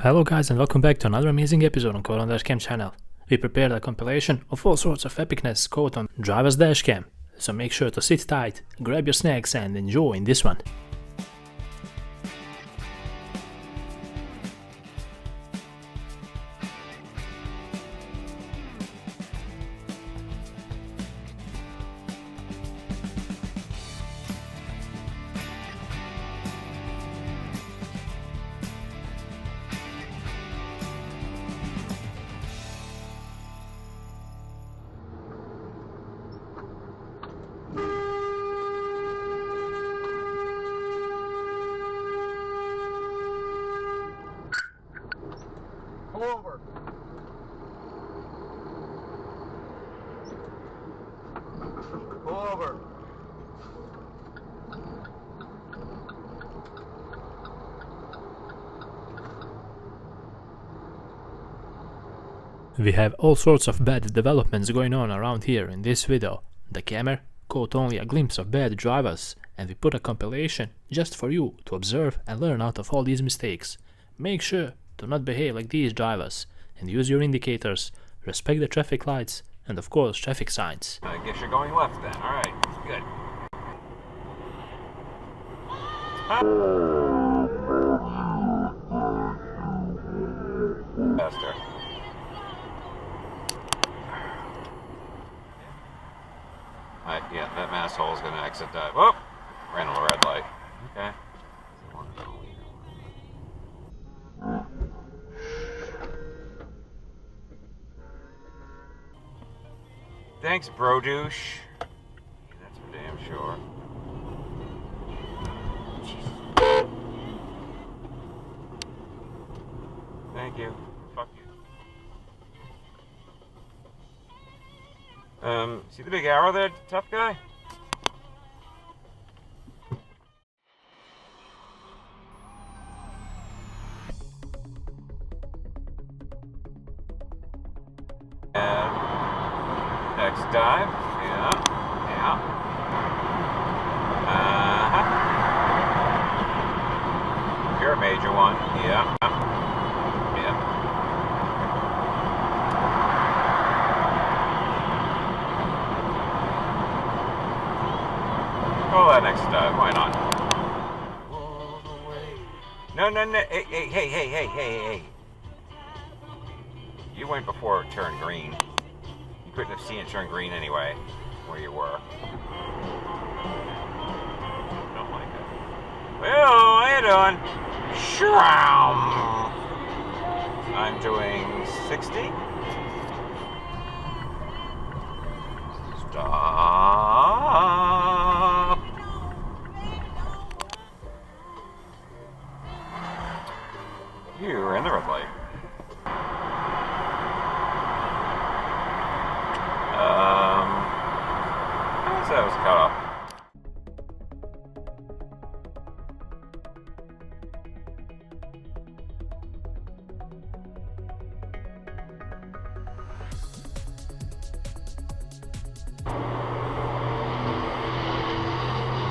Hello guys and welcome back to another amazing episode on Claude Dashcam channel. We prepared a compilation of all sorts of epicness caught on driver's dashcam, so make sure to sit tight, grab your snacks and enjoy in this one. Pull over. Pull over. We have all sorts of bad developments going on around here in this video. The camera caught only a glimpse of bad drivers, and we put a compilation just for you to observe and learn out of all these mistakes. Make sure to not behave like these drivers and use your indicators, respect the traffic lights and of course traffic signs. I guess you're going left then. Alright, good. Faster. Yeah, that masshole is going to exit that. Whoop! Ran a red light. Okay. Thanks, bro douche. Yeah, that's for damn sure. Jesus. Thank you. Fuck you. See the big arrow there, tough guy? And next dive, yeah. You're a major one, yeah. Call that next dive, why not? No, hey. You went before it turned green. You couldn't have seen it turn green anyway, where you were. Don't like it. Well, how you doing? Shroom! I'm doing 60. Stop. You were in the red light. That was cut off.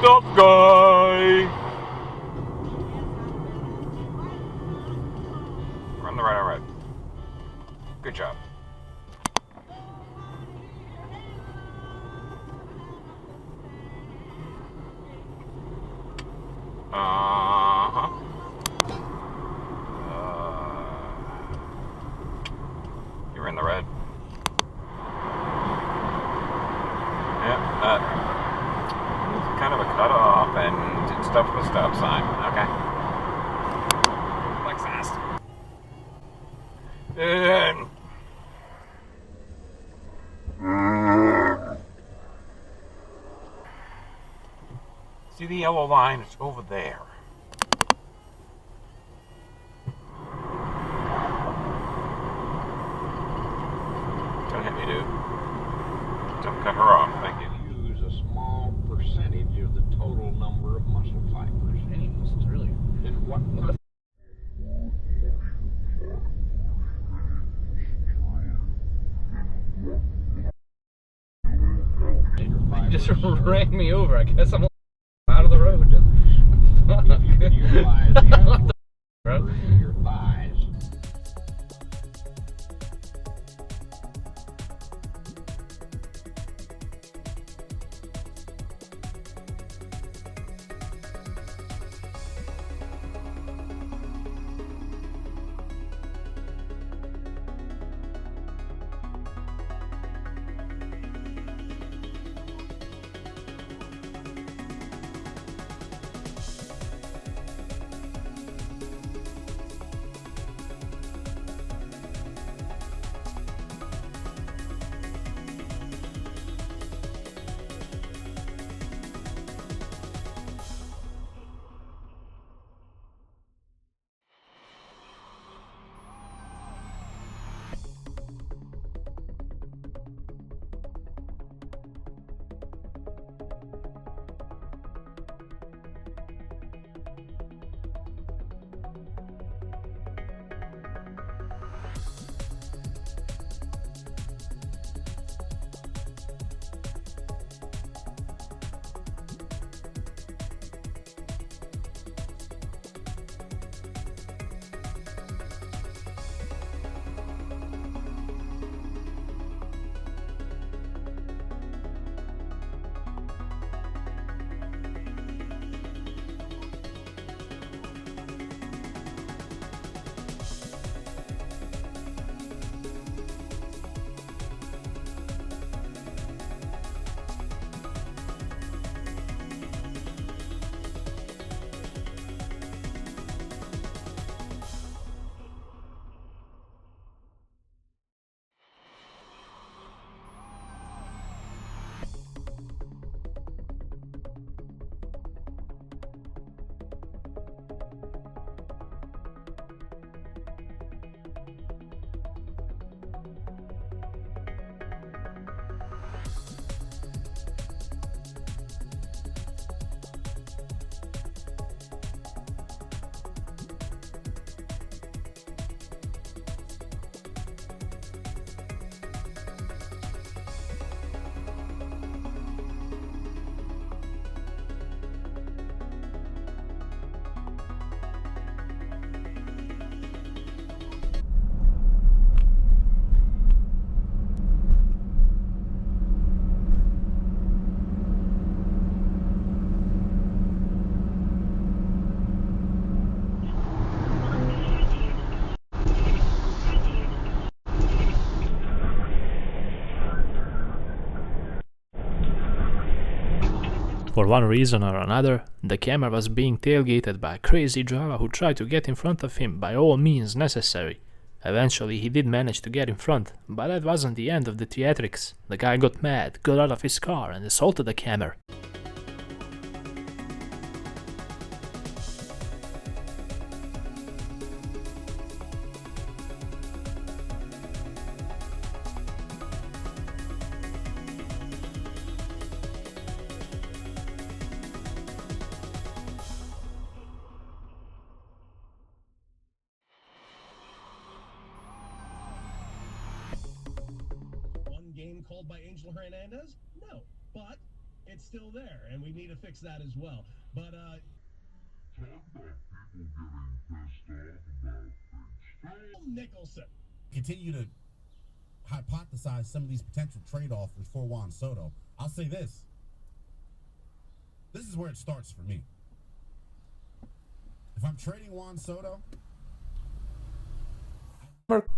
Stop, guy! Run the right on red. Good job. You're in the red. Yep, kind of a cutoff and did stuff with a stop sign. Okay. Flex fast. See the yellow line? It's over there. Don't hit me, dude. Don't cut her off. Thank you. Use a small percentage of the total number of muscle fibers. Any muscles, really? And what? You just ran me over. I guess I'm out of the road. If you can utilize the bro. your thighs. For one reason or another, the camera was being tailgated by a crazy driver who tried to get in front of him by all means necessary. Eventually he did manage to get in front, but that wasn't the end of the theatrics. The guy got mad, got out of his car and assaulted the camera. Game called by Angel Hernandez? No, but it's still there, and we need to fix that as well. But Nicholson. Continue to hypothesize some of these potential trade-offs for Juan Soto. I'll say this. This is where it starts for me. If I'm trading Juan Soto,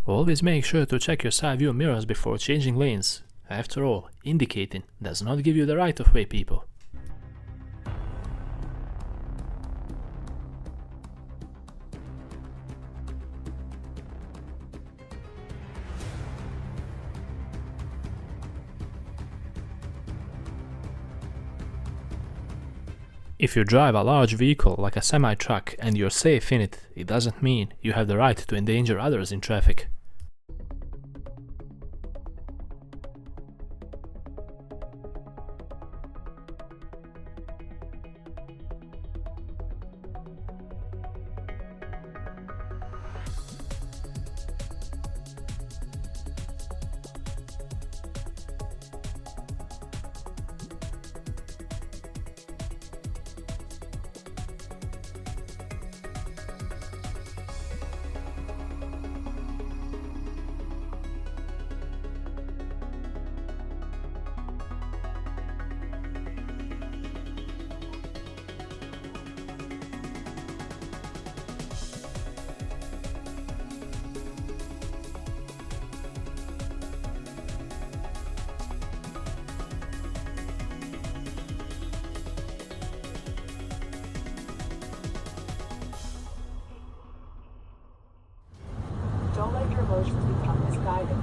always make sure to check your side view mirrors before changing lanes. After all, indicating does not give you the right of way, people. If you drive a large vehicle like a semi-truck and you're safe in it, it doesn't mean you have the right to endanger others in traffic. Don't let your emotions become misguided.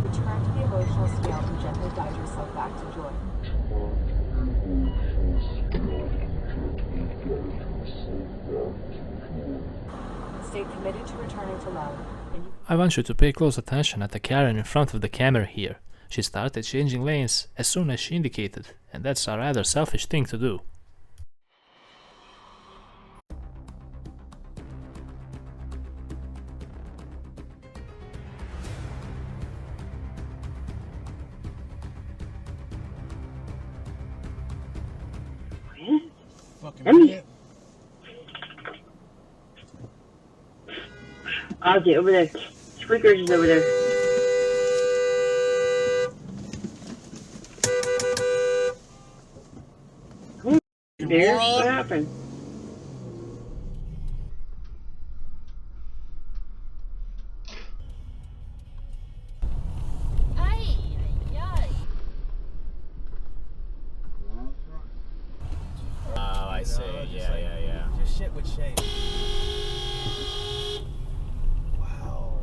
Return to the emotional scale and gently guide yourself back to joy. Stay committed to returning to love. I want you to pay close attention at the Karen in front of the camera here. She started changing lanes as soon as she indicated, and that's a rather selfish thing to do. Ozzy, over there. Squeakers is over there. There? What happened? Oh, I see. Yeah. Just shit with shame. Wow.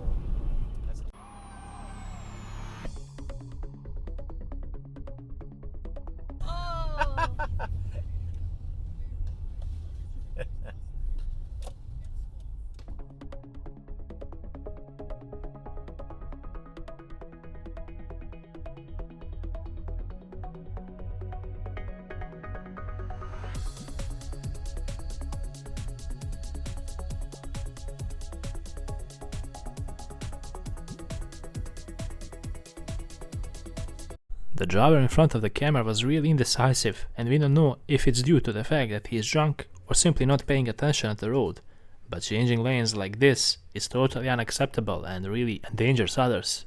That's... Oh. The driver in front of the camera was really indecisive, and we don't know if it's due to the fact that he is drunk or simply not paying attention at the road. But changing lanes like this is totally unacceptable and really endangers others.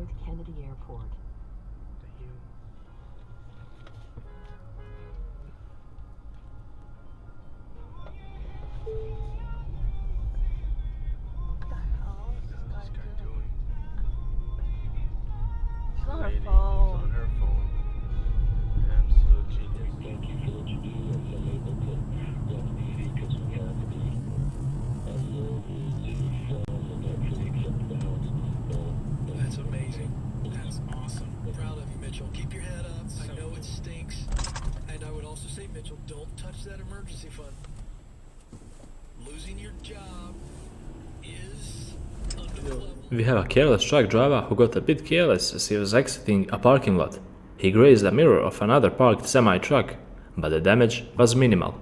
George Kennedy Airport. That's amazing. That's awesome. Proud of you, Mitchell. Keep your head up. I know it stinks. And I would also say, Mitchell, don't touch that emergency fund. Losing your job is under the level. We have a careless truck driver who got a bit careless as he was exiting a parking lot. He grazed the mirror of another parked semi-truck, but the damage was minimal.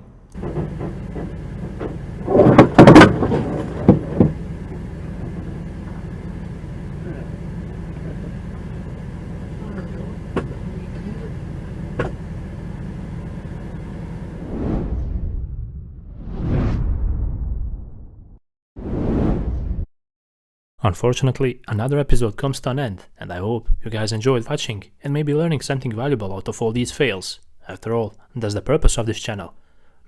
Unfortunately, another episode comes to an end, and I hope you guys enjoyed watching and maybe learning something valuable out of all these fails. After all, that's the purpose of this channel.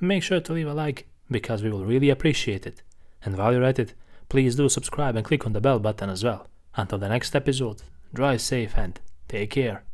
Make sure to leave a like, because we will really appreciate it. And while you're at it, please do subscribe and click on the bell button as well. Until the next episode, drive safe and take care.